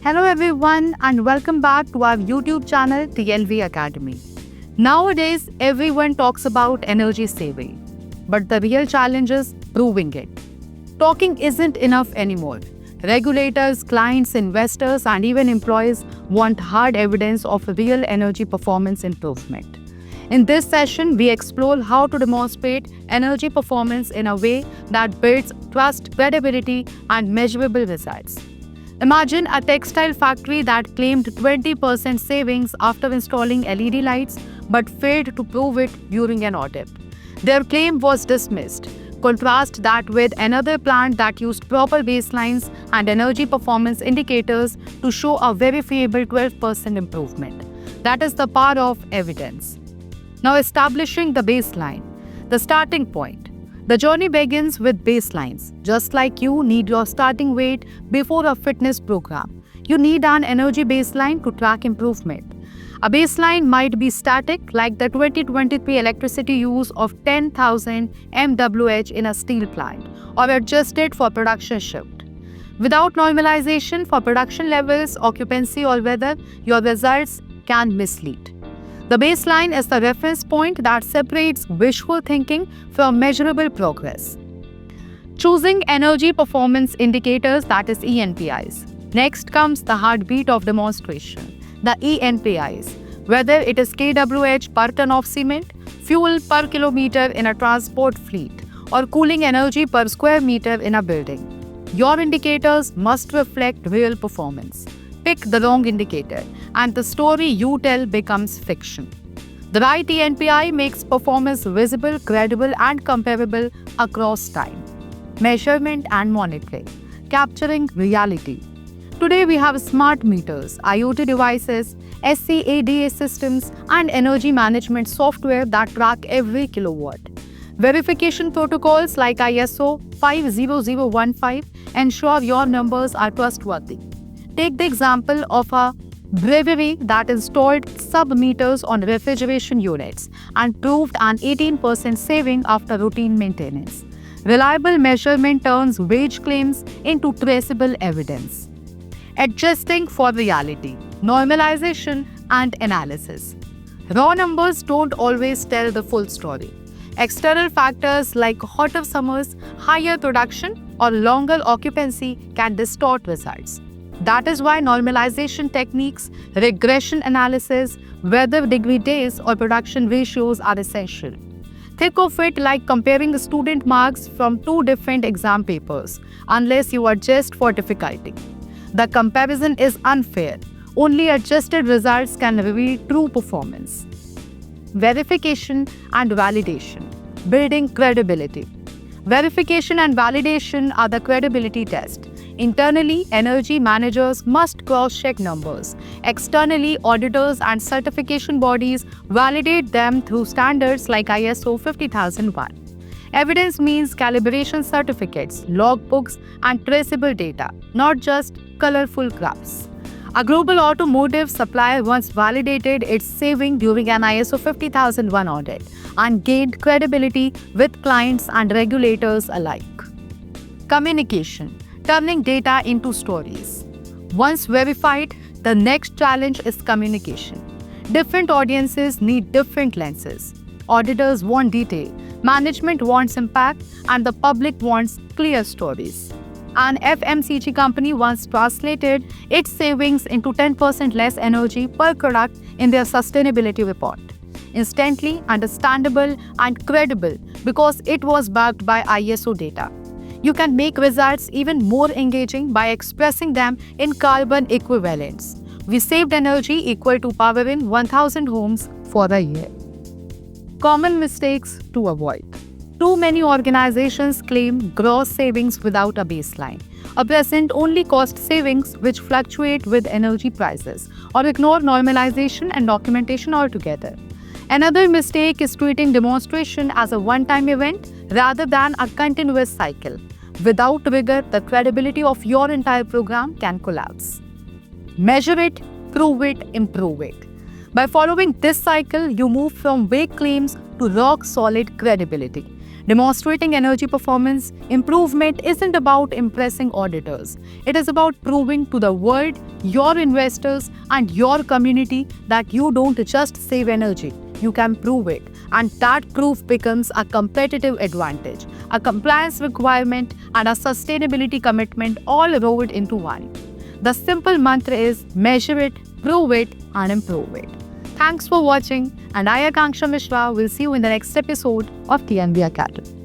Hello everyone and welcome back to our YouTube channel TLV Academy. Nowadays everyone talks about energy saving, but the real challenge is proving it. Talking isn't enough anymore. Regulators, clients, investors and even employees want hard evidence of real energy performance improvement. In this session, we explore how to demonstrate energy performance in a way that builds trust, credibility and measurable results. Imagine a textile factory that claimed 20% savings after installing LED lights but failed to prove it during an audit. Their claim was dismissed. Contrast that with another plant that used proper baselines and energy performance indicators to show a verifiable 12% improvement. That is the power of evidence. Now, establishing the baseline, the starting point. The journey begins with baselines. Just like you need your starting weight before a fitness program, you need an energy baseline to track improvement. A baseline might be static, like the 2023 electricity use of 10,000 MWh in a steel plant, or adjusted for production shift. Without normalization for production levels, occupancy, or weather, your results can mislead. The baseline is the reference point that separates wishful thinking from measurable progress. Choosing energy performance indicators, that is ENPIs. Next comes the heartbeat of demonstration, the ENPIs. Whether it is kWh per ton of cement, fuel per kilometer in a transport fleet, or cooling energy per square meter in a building. Your indicators must reflect real performance. Pick the wrong indicator, and the story you tell becomes fiction. The right ENPI makes performance visible, credible, and comparable across time. Measurement and monitoring, capturing reality. Today we have smart meters, IoT devices, SCADA systems, and energy management software that track every kilowatt. Verification protocols like ISO 50015 ensure your numbers are trustworthy. Take the example of a brewery that installed sub-meters on refrigeration units and proved an 18% saving after routine maintenance. Reliable measurement turns wage claims into traceable evidence. Adjusting for reality, normalization and analysis. Raw numbers don't always tell the full story. External factors like hotter summers, higher production, or longer occupancy can distort results. That is why normalization techniques, regression analysis, weather degree days, or production ratios are essential. Think of it like comparing the student marks from two different exam papers, unless you adjust for difficulty. The comparison is unfair. Only adjusted results can reveal true performance. Verification and validation, building credibility. Verification and validation are the credibility test. Internally, energy managers must cross-check numbers. Externally, auditors and certification bodies validate them through standards like ISO 50001. Evidence means calibration certificates, logbooks, and traceable data, not just colorful graphs. A global automotive supplier once validated its saving during an ISO 50001 audit and gained credibility with clients and regulators alike. Communication. Turning data into stories. Once verified, the next challenge is communication. Different audiences need different lenses. Auditors want detail, management wants impact, and the public wants clear stories. An FMCG company once translated its savings into 10% less energy per product in their sustainability report. Instantly understandable and credible because it was backed by ISO data. You can make results even more engaging by expressing them in carbon equivalents. We saved energy equal to powering 1,000 homes for a year. Common mistakes to avoid. Too many organizations claim gross savings without a baseline, or present only cost savings which fluctuate with energy prices, or ignore normalization and documentation altogether. Another mistake is treating demonstration as a one-time event rather than a continuous cycle. Without rigor, the credibility of your entire program can collapse. Measure it, prove it, improve it. By following this cycle, you move from vague claims to rock-solid credibility. Demonstrating energy performance improvement isn't about impressing auditors. It is about proving to the world, your investors, and your community that you don't just save energy, you can prove it. And that proof becomes a competitive advantage, a compliance requirement, and a sustainability commitment all rolled into one. The simple mantra is measure it, prove it, and improve it. Thanks for watching, and I, Akanksha Mishra, will see you in the next episode of TNV Academy.